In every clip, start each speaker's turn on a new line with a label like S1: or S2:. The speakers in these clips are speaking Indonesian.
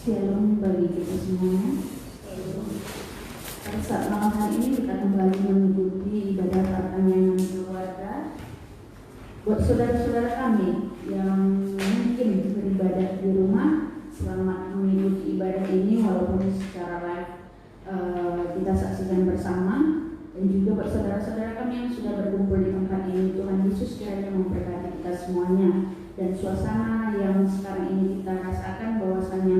S1: Shalom bagi kita semuanya. Pada saat malam hari ini kita kembali mengikuti ibadah pertanyaan keluarga. Buat saudara-saudara kami yang mungkin beribadah di rumah, selamat mengikuti ibadah ini walaupun secara live kita saksikan bersama. Dan juga buat saudara-saudara kami yang sudah berkumpul di tempat ini, Tuhan Yesus kiranya memberkati kita semuanya. Dan suasana yang sekarang ini kita rasakan bahwasanya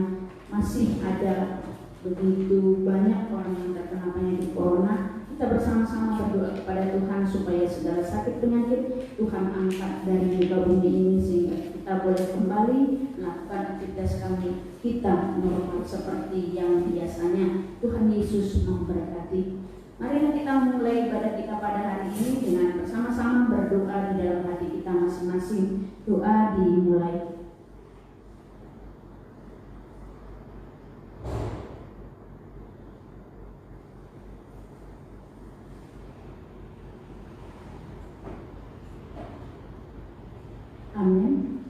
S1: masih ada begitu banyak orang yang terkena penyakit corona. Kita bersama-sama berdoa kepada Tuhan supaya segala sakit penyakit Tuhan angkat dari muka bumi ini, sehingga kita boleh kembali melakukan aktivitas kami kita normal seperti yang biasanya. Tuhan Yesus memberkati. Mari kita mulai ibadah kita pada hari ini dengan bersama-sama berdoa di dalam hati kita masing-masing. Doa dimulai. Amin.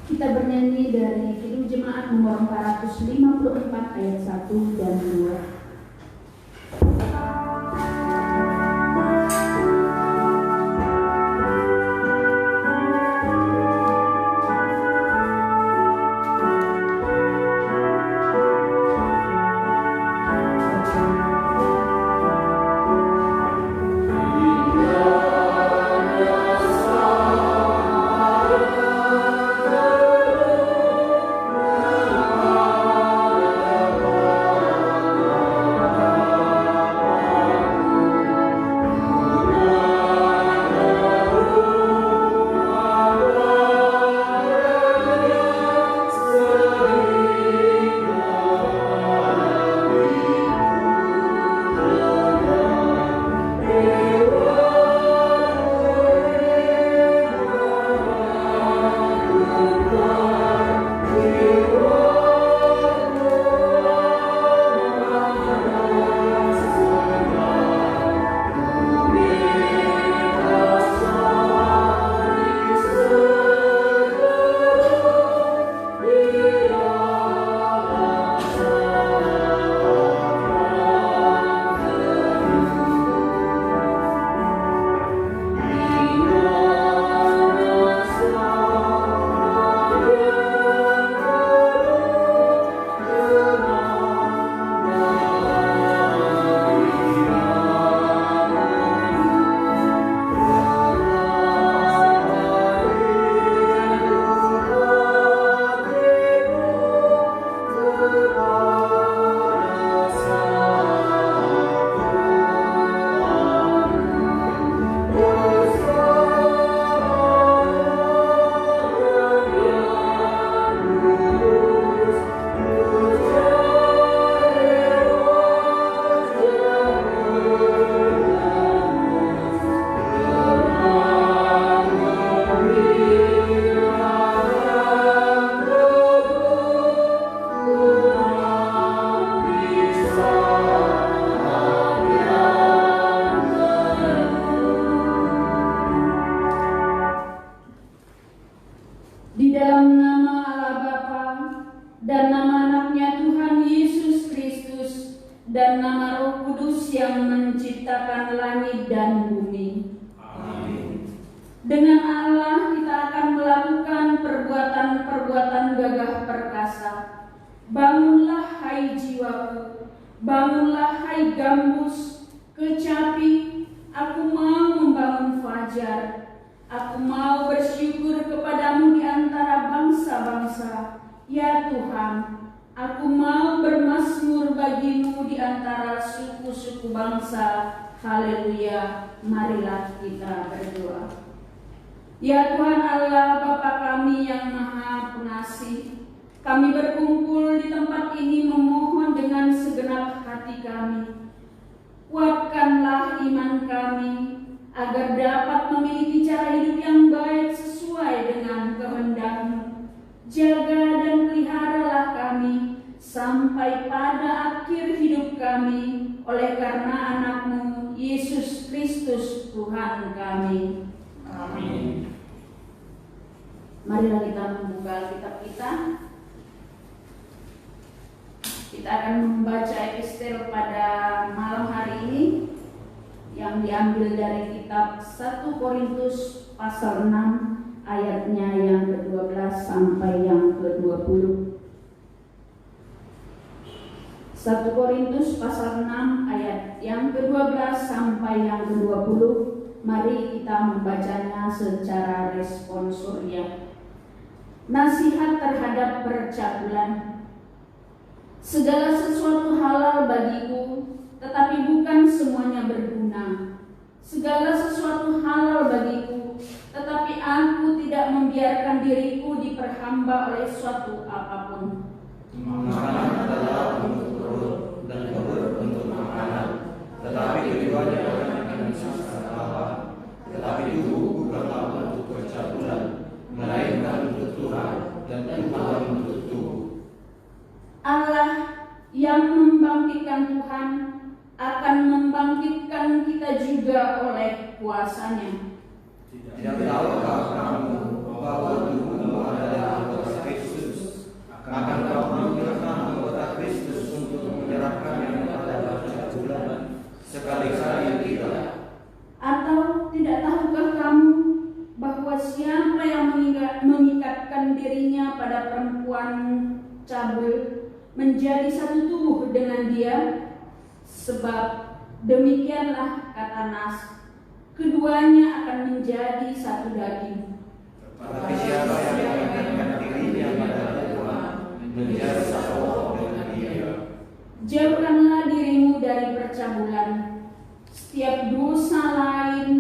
S1: Kita bernyanyi dari Kidung Jemaat nomor 454 ayat 1 dan 2.
S2: Ya Tuhan Allah, Bapa kami yang Maha Pengasih, kami berkumpul di tempat ini memohon dengan segenap hati kami. Kuatkanlah iman kami agar dapat memiliki cara hidup yang baik sesuai dengan kehendak-Mu. Jaga dan peliharalah kami sampai pada akhir hidup kami, oleh karena anak-Mu Yesus Kristus Tuhan kami.
S3: Amin.
S2: Marilah kita membuka Alkitab kita. Kita akan membaca epistel pada malam hari ini yang diambil dari kitab 1 Korintus pasal 6 ayatnya yang ke-12 sampai yang ke-20. 1 Korintus pasal 6 ayat yang ke-12 sampai yang ke-20. Mari kita membacanya secara responsorial. Nasihat terhadap percabulan. Segala sesuatu halal bagiku, tetapi bukan semuanya berguna. Segala sesuatu halal bagiku, tetapi aku tidak membiarkan diriku diperhamba oleh suatu apapun.
S3: Makanan adalah untuk perut dan perut untuk makanan, tetapi keduanya akan sisa Allah. Tetapi tubuh bukanlah untuk percabulan, melainkan untuk Tuhan, dan Tuhan untuk tubuh.
S2: Allah yang membangkitkan Tuhan akan membangkitkan kita juga oleh kuasa-Nya.
S3: Tidak tahukah kamu bahwa tubuhmu adalah anggota Kristus? Akan kamu menggunakan anggota Kristus untuk menyerahkannya kepada percabulan? Sekali-kali tidak.
S2: Atau tidak tahukah kamu bahwa siapa yang mengikatkan dirinya pada perempuan cabul menjadi satu tubuh dengan dia? Sebab demikianlah kata Nas, keduanya akan menjadi satu daging.
S3: Tetapi siapa yang mengikatkan dirinya pada Tuhan menjadi satu dengan Dia.
S2: Jauhkanlah dirimu dari percabulan. Setiap dosa lain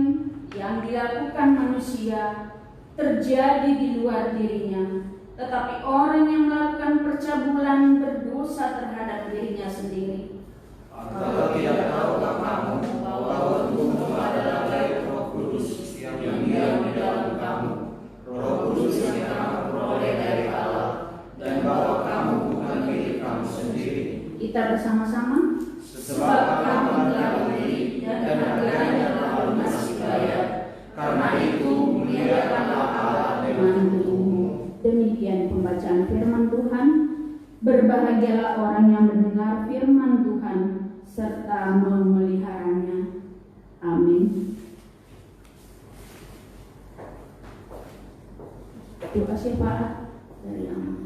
S2: yang dilakukan manusia terjadi di luar dirinya, tetapi orang yang melakukan percabulan berdosa terhadap dirinya sendiri.
S3: Atau tidak tahukah kamu bahwa tubuhmu adalah milik Roh Kudus yang diam di dalam kamu, Roh Kudus yang kamu peroleh dari Allah, dan bahwa kamu bukan milik kamu sendiri.
S2: Kita bersama-sama.
S3: Sebab kamu telah dibeli dan harganya telah lunas dibayar. Karena itu muliakanlah Allah dengan tubuhmu.
S2: Demikian pembacaan firman Tuhan. Berbahagialah orang yang mendengar firman Tuhan serta memeliharanya. Amin. Doa syafaat dari Allah.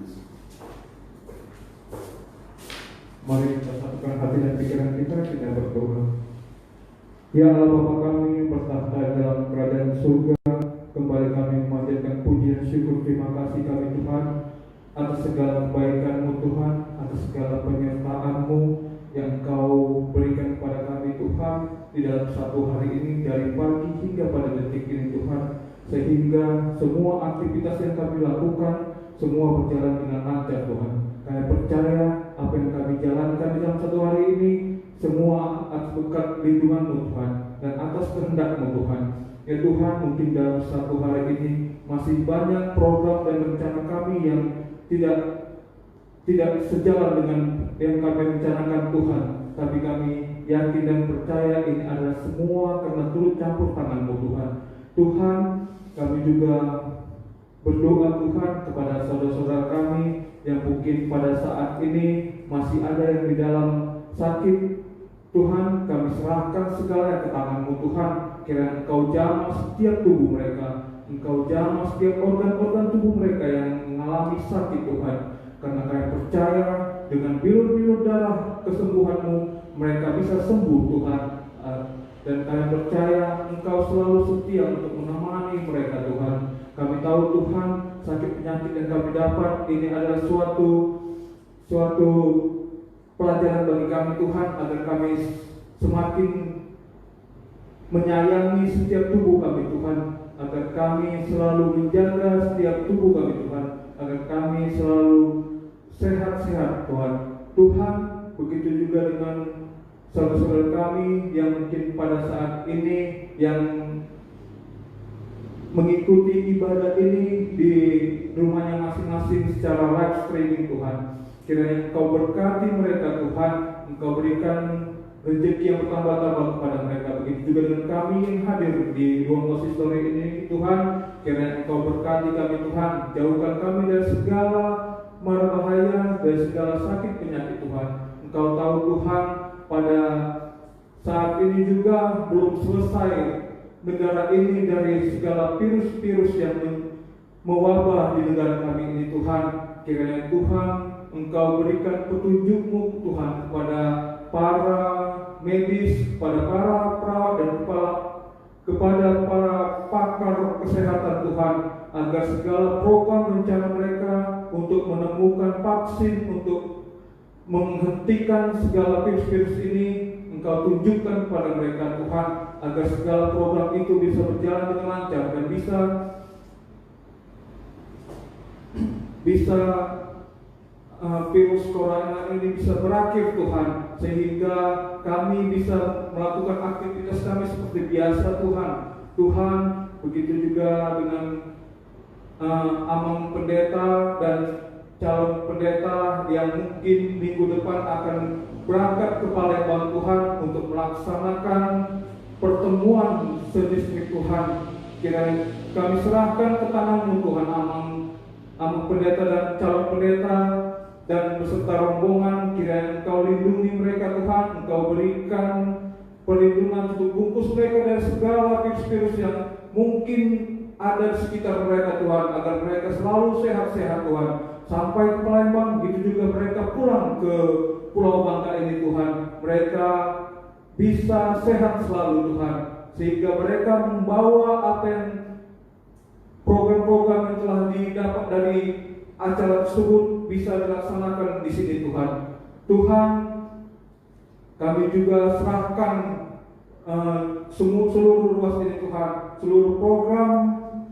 S4: Mari kita satukan hati dan pikiran kita berdoa. Ya Allah Bapa kami bertahta dalam kerajaan surga, kembali kami memanjatkan pujian syukur terima kasih kami Tuhan atas segala kebaikan-Mu Tuhan, atas segala penyertaan-Mu yang Engkau berikan kepada kami Tuhan di dalam satu hari ini dari pagi hingga pada detik ini Tuhan, sehingga semua aktivitas yang kami lakukan semua berjalan dengan lancar Tuhan. Kami percaya apa yang kami jalankan di dalam satu hari ini semua atas berkat lindungan-Mu Tuhan dan atas kehendak-Mu Tuhan. Ya Tuhan, mungkin dalam satu hari ini masih banyak program dan rencana kami yang tidak sejalan dengan yang kami rencanakan Tuhan. Tapi kami yakin dan percaya ini adalah semua karena turut campur tangan-Mu Tuhan. Tuhan, kami juga berdoa Tuhan kepada saudara-saudara kami yang mungkin pada saat ini masih ada yang di dalam sakit. Tuhan, kami serahkan segala ke tangan-Mu Tuhan. Kiranya Engkau jamah setiap tubuh mereka, Engkau jamah setiap organ-organ tubuh mereka yang mengalami sakit Tuhan. Karena kami percaya dengan bilur-bilur darah kesembuhan-Mu mereka bisa sembuh Tuhan. Dan kami percaya Engkau selalu setia untuk menemani mereka Tuhan. Kami tahu Tuhan, sakit penyakit yang kami dapat ini adalah suatu pelajaran bagi kami Tuhan, agar kami semakin menyayangi setiap tubuh kami Tuhan, agar kami selalu menjaga setiap tubuh kami Tuhan, agar kami selalu sehat-sehat Tuhan. Tuhan, begitu juga dengan saudara-saudara kami yang mungkin pada saat ini yang mengikuti ibadah ini di rumahnya masing-masing secara live streaming Tuhan. Kiranya Engkau berkati mereka Tuhan, Engkau berikan rezeki yang bertambah-tambah kepada mereka. Begitu juga dengan kami yang hadir di ruang konsistori ini, Tuhan, kiranya Engkau berkati kami, Tuhan, jauhkan kami dari segala mara bahaya, dari segala sakit penyakit, Tuhan. Engkau tahu, Tuhan, pada saat ini juga belum selesai negara ini dari segala virus-virus yang mewabah di negara kami ini, Tuhan. Kiranya Tuhan, Engkau berikan petunjuk-Mu, Tuhan, kepada para medis, kepada para perawat dan kepada para pakar kesehatan, Tuhan, agar segala program rencana mereka untuk menemukan vaksin untuk menghentikan segala virus-virus ini Engkau tunjukkan kepada mereka, Tuhan, agar segala program itu bisa berjalan dengan lancar dan bisa virus corona ini bisa berakhir, Tuhan, sehingga kami bisa melakukan aktivitas kami seperti biasa, Tuhan. Tuhan, begitu juga dengan amang pendeta dan calon pendeta yang mungkin minggu depan akan berangkat ke Palembang, Tuhan, untuk melaksanakan pertemuan sejenis, Tuhan. Kiranya kami serahkan ke tangan-Mu, Tuhan, amang pendeta dan calon pendeta dan beserta rombongan. Kiranya Engkau lindungi mereka, Tuhan. Engkau berikan perlindungan untuk bungkus mereka dari segala virus-virus yang mungkin ada di sekitar mereka, Tuhan, agar mereka selalu sehat-sehat, Tuhan, sampai ke Palembang. Begitu juga mereka pulang ke Pulau Bangka ini, Tuhan, mereka bisa sehat selalu, Tuhan, sehingga mereka membawa apa yang program-program yang telah didapat dari acara tersebut bisa dilaksanakan di sini, Tuhan. Tuhan, kami juga serahkan seluruh ruas ini, Tuhan, seluruh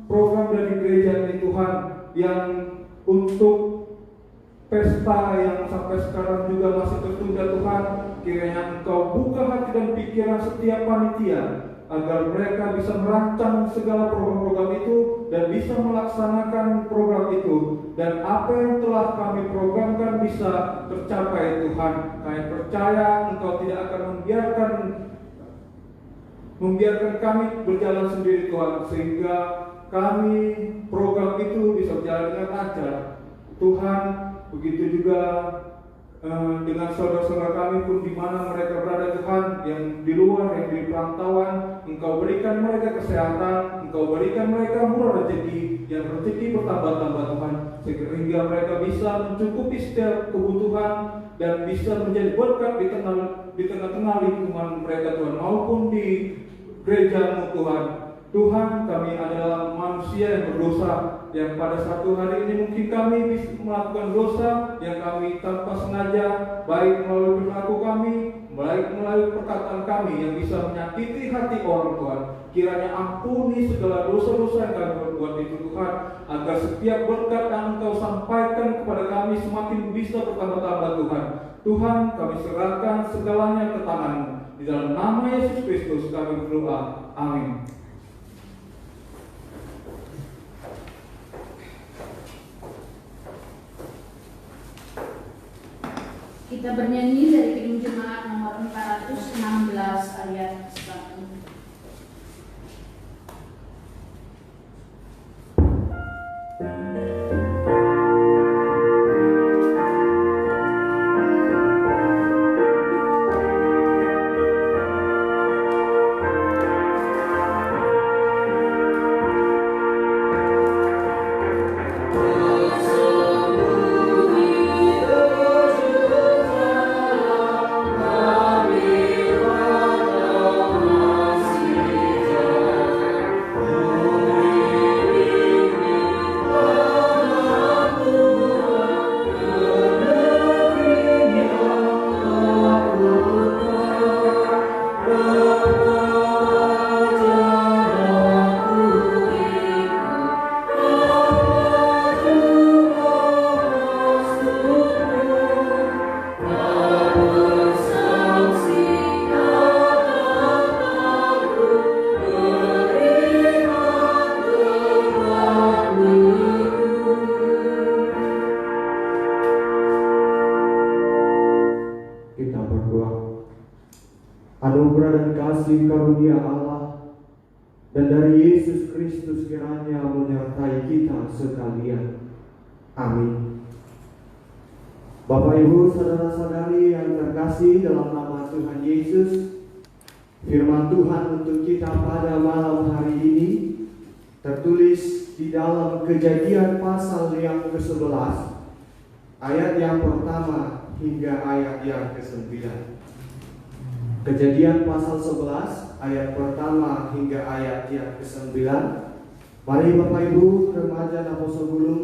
S4: program dari gereja ini, Tuhan, yang untuk pesta yang sampai sekarang juga masih tertunda, Tuhan. Kiranya Engkau buka hati dan pikiran setiap panitia agar mereka bisa merancang segala program-program itu dan bisa melaksanakan program itu, dan apa yang telah kami programkan bisa tercapai, Tuhan. Kami percaya Engkau tidak akan membiarkan kami berjalan sendiri, Tuhan, sehingga kami program itu bisa berjalan dengan lancar, Tuhan. Begitu juga dengan saudara-saudara kami pun di mana mereka berada, Tuhan, yang di luar, yang di perantauan. Engkau berikan mereka kesehatan, Engkau berikan mereka murah rezeki, yang rezeki bertambah-tambah, Tuhan, sehingga mereka bisa mencukupi setiap kebutuhan dan bisa menjadi berkat di tengah-tengah lingkungan mereka, Tuhan, maupun di gereja-Mu, Tuhan. Tuhan, kami adalah manusia yang berdosa, yang pada satu hari ini mungkin kami bisa melakukan dosa yang kami tanpa sengaja, baik melalui perilaku kami, baik melalui perkataan kami, yang bisa menyakiti hati orang, Tuhan. Kiranya ampuni segala dosa-dosa yang kami berbuat itu, Tuhan, agar setiap berkat yang Engkau sampaikan kepada kami semakin bisa bertambah-tambah, Tuhan. Tuhan, kami serahkan segalanya ke tangan-Mu. Di dalam nama Yesus Kristus kami berdoa. Amin.
S2: Kita bernyanyi dari Kidung Jemaat nomor 416 ayat 1.
S3: Amin.
S5: karunia Allah dan dari Yesus Kristus kiranya menyertai kita sekalian. Amin. Bapak Ibu saudara-saudari yang terkasih dalam nama Tuhan Yesus, firman Tuhan untuk kita pada malam hari ini tertulis di dalam Kejadian pasal yang ke-11 ayat yang pertama hingga ayat yang ke-9. Kejadian pasal 11 ayat pertama hingga ayat yang ke-9. Mari Bapak Ibu, remaja dan sebelum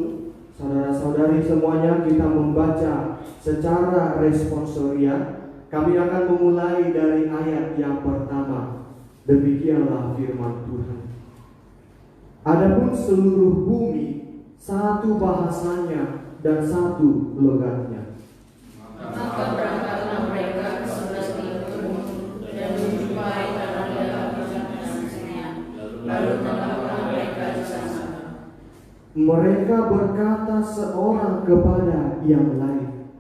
S5: saudara-saudari semuanya, kita membaca secara responsorial. Kami akan memulai dari ayat yang pertama. Demikianlah firman Tuhan. Adapun seluruh bumi satu bahasanya dan satu logatnya.
S2: Maka berangkatlah mereka ke sebelah timur dan menjumpai tanah perjanjian. Lalu tetaplah mereka di sana.
S5: Mereka berkata seorang kepada yang lain,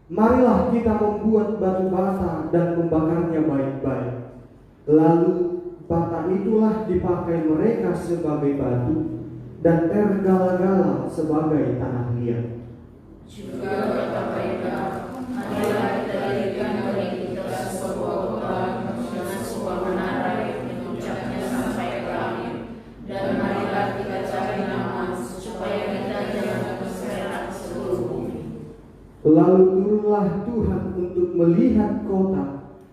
S5: marilah kita membuat batu bata dan membakarnya baik-baik. Lalu bata itulah dipakai mereka sebagai batu dan tergala-gala sebagai tanah liat.
S2: Juga kata mereka, marilah kita dirikan bagi kita sebuah kota dengan sebuah menara yang puncaknya sampai ke langit, dan marilah kita cari nama supaya kita jangan terserak seluruh bumi.
S5: Lalu turunlah Tuhan untuk melihat kota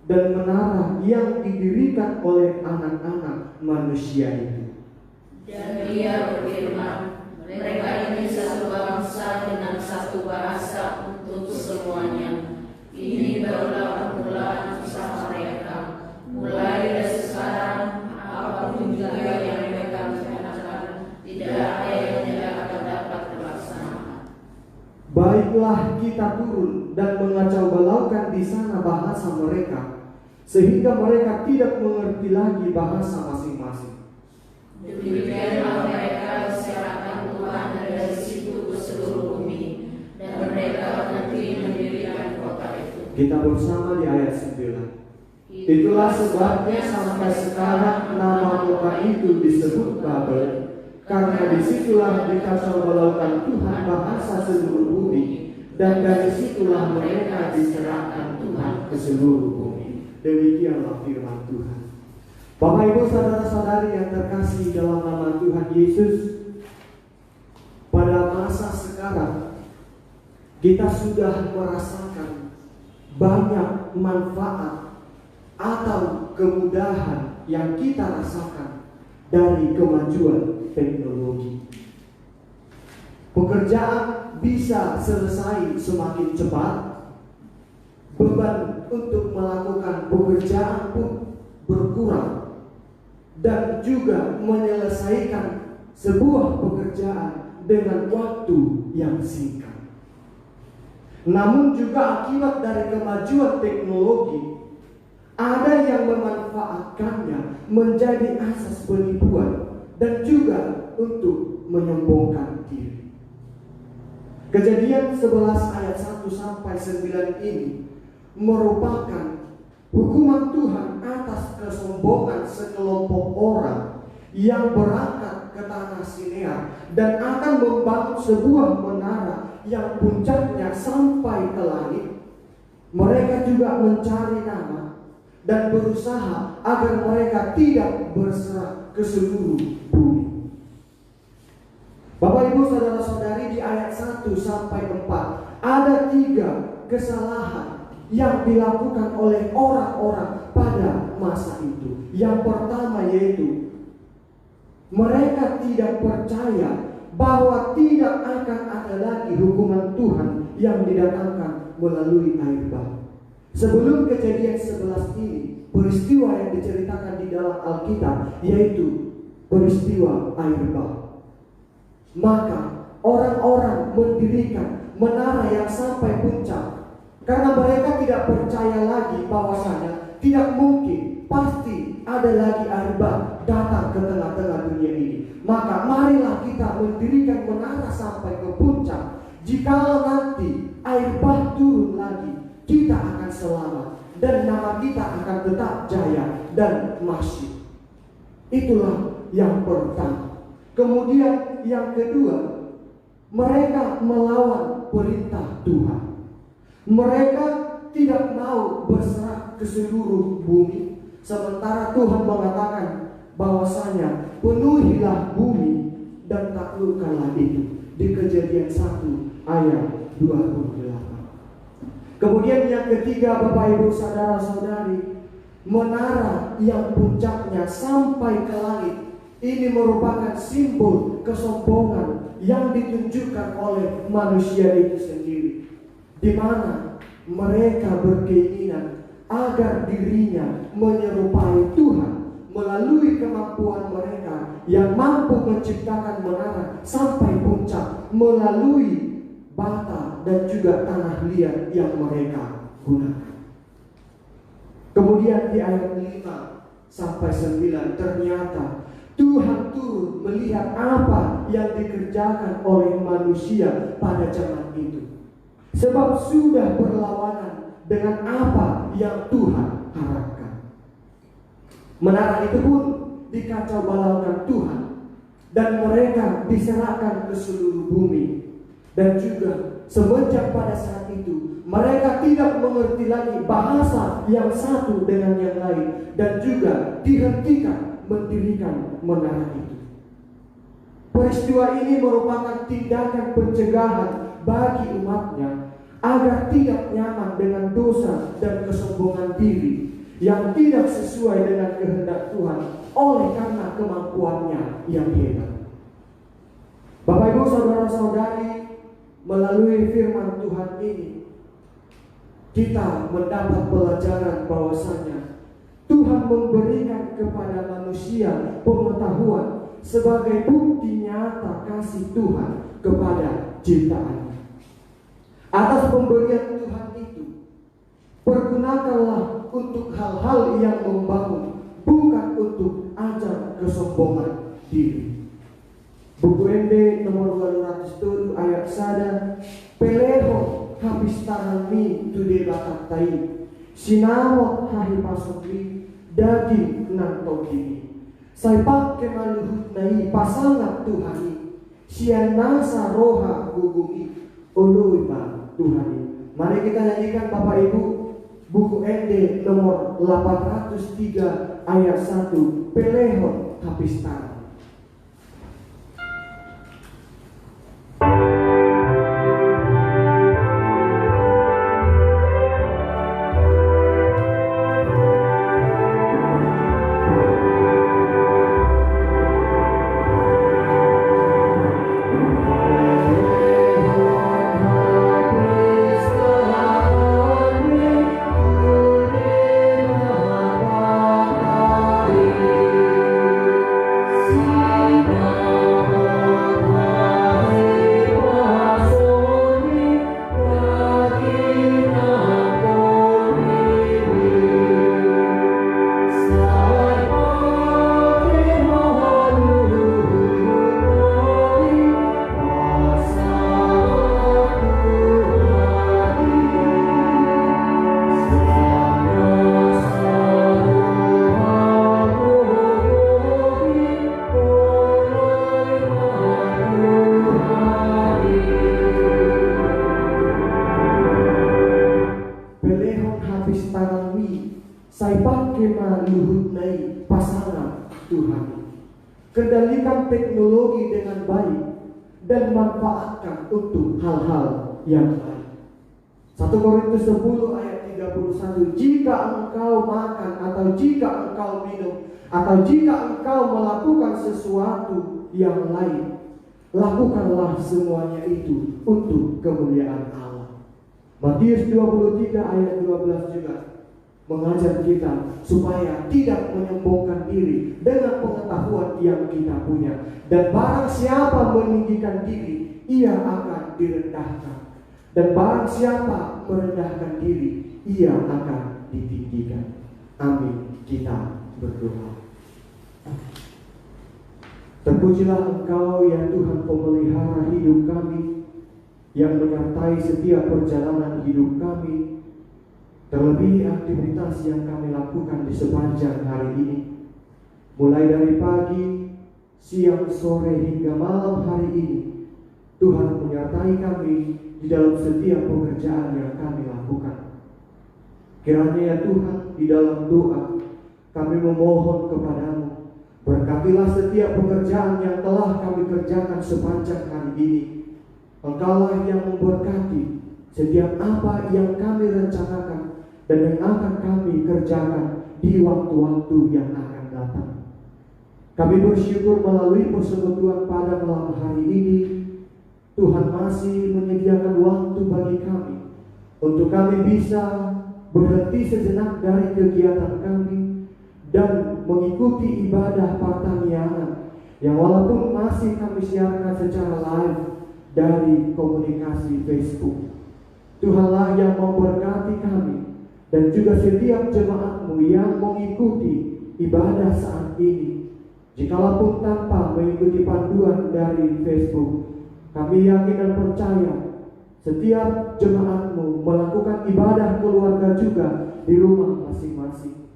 S5: dan menara yang didirikan oleh anak-anak manusia itu.
S2: Dan Dia berfirman, mereka ini satu bangsa dengan satu bahasa untuk semuanya. Ini barulah permulaan usaha mereka. Mulai dari sekarang, apapun juga yang mereka rencanakan, tidak ada yang tidak akan dapat terlaksana.
S5: Baiklah kita turun dan mengacau balaukan di sana bahasa mereka, sehingga mereka tidak mengerti lagi bahasa masing-masing.
S2: Demikianlah mereka diserahkan Tuhan dari situ ke seluruh bumi, dan mereka nanti mendirikan kota itu.
S5: Kita bersama di ayat 9. Itulah sebabnya sampai sekarang nama kota itu disebut Babel, karena disitulah dikacau balaukan Tuhan bahasa seluruh bumi, dan dari situlah mereka diserahkan Tuhan ke seluruh bumi. Demikianlah firman Tuhan. Bapak Ibu saudara-saudari yang terkasih dalam nama Tuhan Yesus, pada masa sekarang kita sudah merasakan banyak manfaat atau kemudahan yang kita rasakan dari kemajuan teknologi. Pekerjaan bisa selesai semakin cepat, beban untuk melakukan pekerjaan pun berkurang, dan juga menyelesaikan sebuah pekerjaan dengan waktu yang singkat. Namun juga akibat dari kemajuan teknologi, ada yang memanfaatkannya menjadi asas penipuan dan juga untuk menyombongkan diri. Kejadian 11 ayat 1 sampai 9 ini merupakan hukuman Tuhan atas kesombongan sekelompok orang yang berangkat ke tanah Sinear dan akan membangun sebuah menara yang puncaknya sampai ke langit. Mereka juga mencari nama dan berusaha agar mereka tidak berserah ke seluruh bumi. Bapak Ibu saudara-saudari, di ayat 1 sampai 4 ada 3 kesalahan yang dilakukan oleh orang-orang pada masa itu. Yang pertama yaitu mereka tidak percaya bahwa tidak akan ada lagi hukuman Tuhan yang didatangkan melalui air bah. Sebelum kejadian 11 ini, peristiwa yang diceritakan di dalam Alkitab yaitu peristiwa air bah. Maka orang-orang mendirikan menara yang sampai puncak, karena mereka tidak percaya lagi bahwasanya tidak mungkin, pasti ada lagi air bah datang ke tengah-tengah dunia ini. Maka marilah kita mendirikan menara sampai ke puncak. Jikalau nanti air bah turun lagi, kita akan selamat dan nama kita akan tetap jaya dan masjid. Itulah yang pertama. Kemudian yang kedua, mereka melawan perintah Tuhan. Mereka tidak mau berserah ke seluruh bumi, sementara Tuhan mengatakan bahwasanya penuhilah bumi dan taklukkanlah itu di Kejadian 1 ayat 28. Kemudian yang ketiga, Bapak Ibu saudara-saudari, menara yang puncaknya sampai ke langit ini merupakan simbol kesombongan yang ditunjukkan oleh manusia itu sendiri, di mana mereka berkeinginan agar dirinya menyerupai Tuhan melalui kemampuan mereka yang mampu menciptakan menara sampai puncak melalui bata dan juga tanah liat yang mereka gunakan. Kemudian di ayat 5 sampai 9 ternyata Tuhan turun melihat apa yang dikerjakan oleh manusia pada zaman itu, sebab sudah berlawanan dengan apa yang Tuhan harapkan. Menara itu pun dikacau balaukan Tuhan dan mereka diserahkan ke seluruh bumi. Dan juga semenjak pada saat itu mereka tidak mengerti lagi bahasa yang satu dengan yang lain, dan juga dihentikan mendirikan menara itu. Peristiwa ini merupakan tindakan pencegahan bagi umatnya agar tidak nyaman dengan dosa dan kesombongan diri yang tidak sesuai dengan kehendak Tuhan oleh karena kemampuannya yang hebat. Bapak Ibu saudara-saudari, melalui firman Tuhan ini kita mendapat pelajaran bahwasanya Tuhan memberikan kepada manusia pengetahuan sebagai bukti nyata kasih Tuhan kepada ciptaannya. Atas pemberian Tuhan itu, pergunakanlah untuk hal-hal yang membangun, bukan untuk ajar kesombongan diri. Buku MD nomor 207 ayat 1, peleho habis tanami tude batak tai, sinamot hahi pasokri, daging nang togini. Saipak kemaluhut nai pasangat Tuhani, sian nasa roha gugumi, ului ba Tuhani. Mari kita nyanyikan Bapak Ibu buku MD nomor 803 ayat 1, peleho habis tanami. Kendalikan teknologi dengan baik dan manfaatkan untuk hal-hal yang baik. 1 Korintus 10 ayat 31, jika engkau makan atau jika engkau minum atau jika engkau melakukan sesuatu yang lain, lakukanlah semuanya itu untuk kemuliaan Allah. Matius 23 ayat 12 juga mengajar kita supaya tidak menyombongkan diri dengan pengetahuan yang kita punya. Dan barang siapa meninggikan diri, ia akan direndahkan. Dan barang siapa merendahkan diri, ia akan ditinggikan. Amin. Kita berdoa. Terpujilah Engkau ya Tuhan pemelihara hidup kami, yang menyertai setiap perjalanan hidup kami. Terlebih aktivitas yang kami lakukan di sepanjang hari ini, mulai dari pagi, siang, sore hingga malam hari ini, Tuhan menyertai kami di dalam setiap pekerjaan yang kami lakukan. Kiranya ya Tuhan, di dalam doa kami memohon kepadamu, berkatilah setiap pekerjaan yang telah kami kerjakan sepanjang hari ini. Engkaulah yang memberkati setiap apa yang kami rencanakan dan yang akan kami kerjakan di waktu-waktu yang akan datang. Kami bersyukur melalui persekutuan pada malam hari ini, Tuhan masih menyediakan waktu bagi kami untuk kami bisa berhenti sejenak dari kegiatan kami dan mengikuti ibadah pertanian yang walaupun masih kami siarkan secara live dari komunikasi Facebook. Tuhanlah yang memberkati kami dan juga setiap jemaatmu yang mengikuti ibadah saat ini. Jikalau tanpa mengikuti panduan dari Facebook, kami yakin dan percaya setiap jemaatmu melakukan ibadah keluarga juga di rumah masing-masing.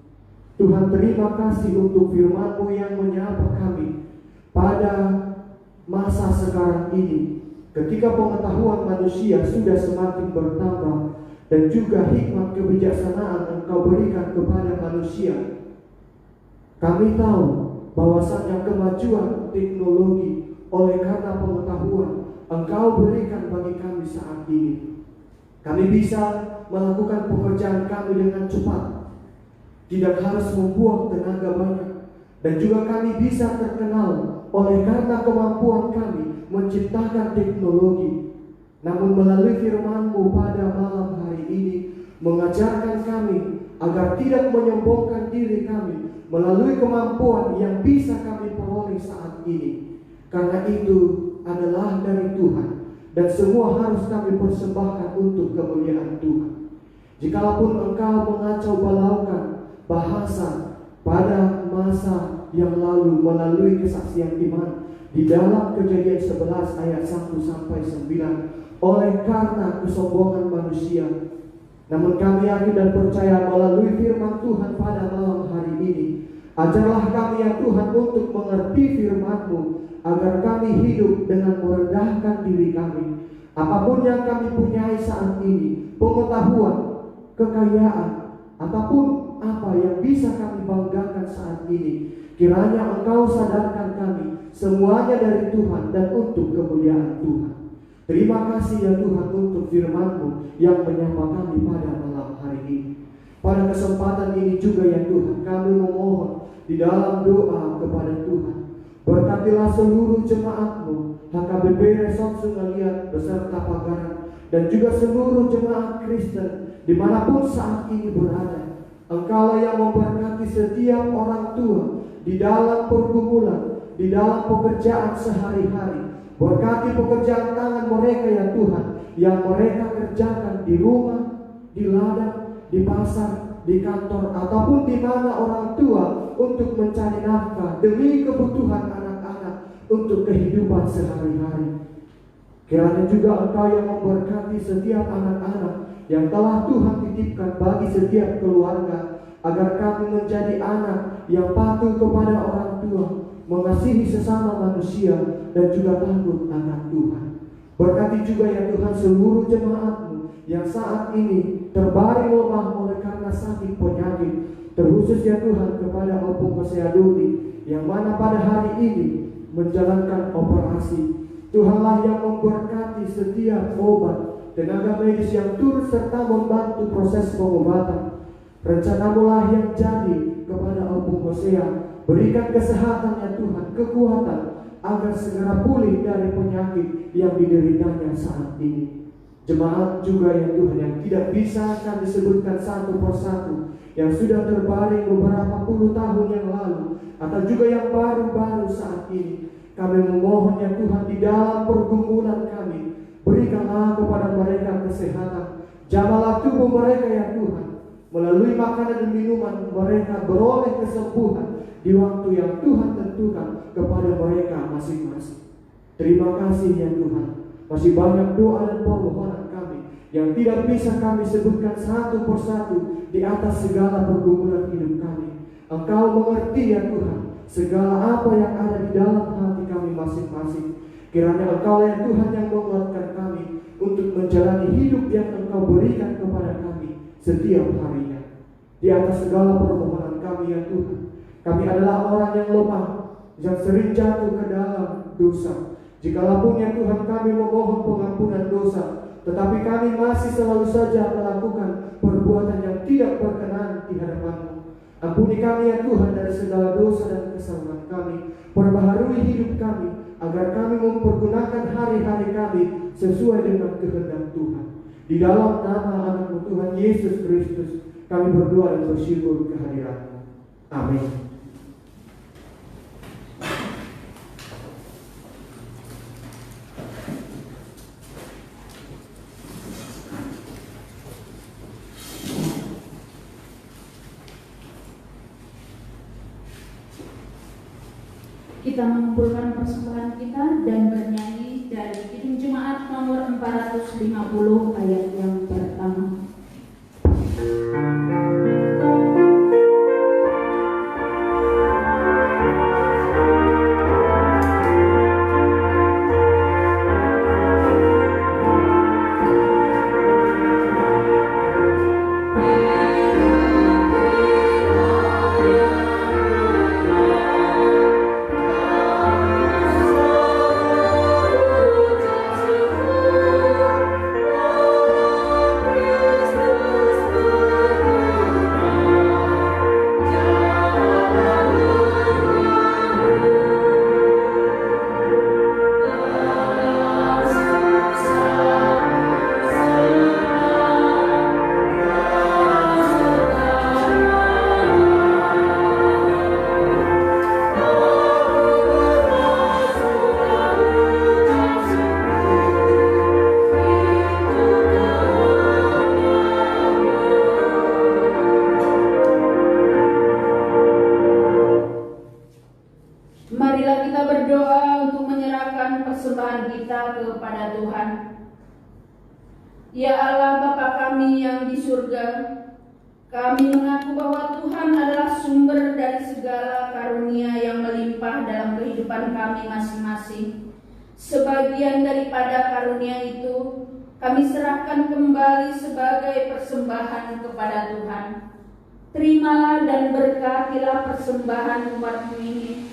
S5: Tuhan, terima kasih untuk firman-Mu yang menyapa kami pada masa sekarang ini, ketika pengetahuan manusia sudah semakin bertambah dan juga hikmat kebijaksanaan Engkau berikan kepada manusia. Kami tahu bahwasanya kemajuan teknologi oleh karena pengetahuan Engkau berikan bagi kami saat ini. Kami bisa melakukan pekerjaan kami dengan cepat, tidak harus membuang tenaga banyak, dan juga kami bisa terkenal oleh karena kemampuan kami menciptakan teknologi. Namun melalui firman-Mu pada malam hari ini mengajarkan kami agar tidak menyombongkan diri kami melalui kemampuan yang bisa kami peroleh saat ini, karena itu adalah dari Tuhan dan semua harus kami persembahkan untuk kemuliaan Tuhan. Jikalaupun Engkau mengacau balaukan bahasa pada masa yang lalu melalui kesaksian iman di dalam Kejadian 11 ayat 1 sampai 9 oleh karena kesombongan manusia, namun kami yakin dan percaya melalui firman Tuhan pada malam hari ini, ajarlah kami ya Tuhan untuk mengerti firman-Mu, agar kami hidup dengan merendahkan diri kami. Apapun yang kami punyai saat ini, pengetahuan, kekayaan, ataupun apa yang bisa kami banggakan saat ini, kiranya Engkau sadarkan kami semuanya dari Tuhan dan untuk kemuliaan Tuhan. Terima kasih ya Tuhan untuk firman-Mu yang menyapa kami pada malam hari ini. Pada kesempatan ini juga ya Tuhan, kami memohon di dalam doa kepada Tuhan, berkatilah seluruh jemaat-Mu, HKBP Resort Sungalian beserta Pagaran, dan juga seluruh jemaat Kristen dimanapun saat ini berada. Engkaulah yang memberkati setiap orang tua di dalam pergumulan, di dalam pekerjaan sehari-hari. Berkati pekerjaan tangan mereka ya Tuhan, yang mereka kerjakan di rumah, di ladang, di pasar, di kantor, ataupun di mana orang tua untuk mencari nafkah demi kebutuhan anak-anak untuk kehidupan sehari-hari. Kiranya juga Engkau yang memberkati setiap anak-anak yang telah Tuhan titipkan bagi setiap keluarga, agar kami menjadi anak yang patuh kepada orang tua, mengasihi sesama manusia, dan juga takut akan Tuhan. Berkati juga ya Tuhan seluruh jemaat-Mu yang saat ini terbaring lemah oleh karena sakit penyakit, terkhusus ya Tuhan kepada Opung Maseadudi yang mana pada hari ini menjalankan operasi. Tuhanlah yang memberkati setiap obat, tenaga medis yang turut serta membantu proses pengobatan. Rencana-Mu yang jadi kepada Opung Hosea, berikan kesehatan ya Tuhan, kekuatan agar segera pulih dari penyakit yang dideritanya saat ini. Jemaat juga ya Tuhan yang tidak bisa akan disebutkan satu persatu, yang sudah terbaring beberapa puluh tahun yang lalu, atau juga yang baru-baru saat ini, kami memohon ya Tuhan di dalam pergumulan kami, berikanlah kepada mereka kesehatan, jamalah tubuh mereka ya Tuhan. Melalui makanan dan minuman mereka beroleh kesembuhan di waktu yang Tuhan tentukan kepada mereka masing-masing. Terima kasih ya Tuhan. Masih banyak doa dan permohonan kami yang tidak bisa kami sebutkan satu persatu di atas segala pergumulan hidup kami. Engkau mengerti ya Tuhan segala apa yang ada di dalam hati kami masing-masing. Kiranya Engkau ya Tuhan yang menguatkan kami untuk menjalani hidup yang Engkau berikan kepada kami setiap harinya. Di atas segala permohonan kami ya Tuhan, kami adalah orang yang lemah, yang sering jatuh ke dalam dosa. Jikalapun ya Tuhan kami memohon pengampunan dosa, tetapi kami masih selalu saja melakukan perbuatan yang tidak berkenan di hadapan-Mu. Ampuni kami ya Tuhan dari segala dosa dan kesalahan kami. Perbaharui hidup kami, agar kami mempergunakan hari-hari kami sesuai dengan kehendak Tuhan. Di dalam nama anak-Mu Tuhan Yesus Kristus, kami berdoa dan bersyukur kehadiran-Mu. Amin.
S2: Kita mengumpulkan persembahan kita dan bernyanyi dari Kidung Jemaat nomor 450 ayat yang pertama. Marilah kita berdoa untuk menyerahkan persembahan kita kepada Tuhan. Ya Allah Bapa kami yang di surga, kami mengaku bahwa Tuhan adalah sumber dari segala karunia yang melimpah dalam kehidupan kami masing-masing. Sebagian daripada karunia itu kami serahkan kembali sebagai persembahan kepada Tuhan. Terimalah dan berkatilah persembahan umat-Mu ini,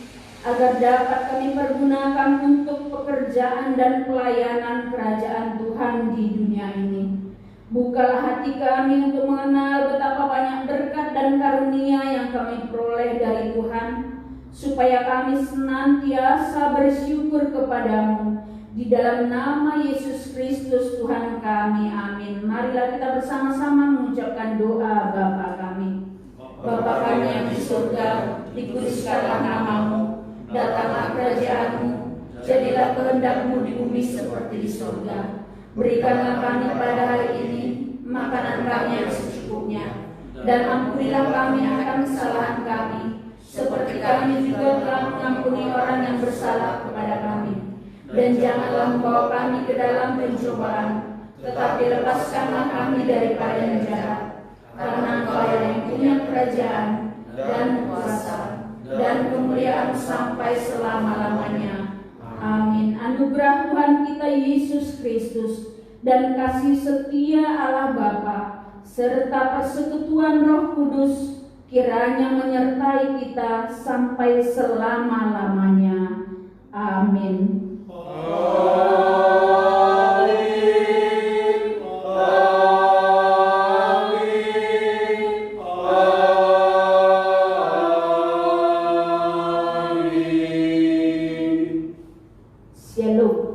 S2: agar dapat kami pergunakan untuk pekerjaan dan pelayanan kerajaan Tuhan di dunia ini. Bukalah hati kami untuk mengenal betapa banyak berkat dan karunia yang kami peroleh dari Tuhan, supaya kami senantiasa bersyukur kepada-Mu. Di dalam nama Yesus Kristus Tuhan kami, amin. Marilah kita bersama-sama mengucapkan doa Bapa kami. Bapa kami yang di surga, dikuduskanlah nama-Mu. Datanglah kerajaan-Mu, jadilah kehendak-Mu di bumi seperti di surga. Berikanlah kami pada hari ini makanan kami yang secukupnya, dan ampunilah kami akan kesalahan kami, seperti kami juga telah mengampuni orang yang bersalah kepada kami. Dan janganlah membawa kami ke dalam pencobaan, tetapi lepaskanlah kami daripada yang jahat. Karena Engkau yang punya kerajaan dan kuasa dan kemuliaan sampai selama-lamanya. Amin. Anugerah Tuhan kita Yesus Kristus dan kasih setia Allah Bapa serta persekutuan Roh Kudus kiranya menyertai kita sampai selama-lamanya. Amin. Shalom.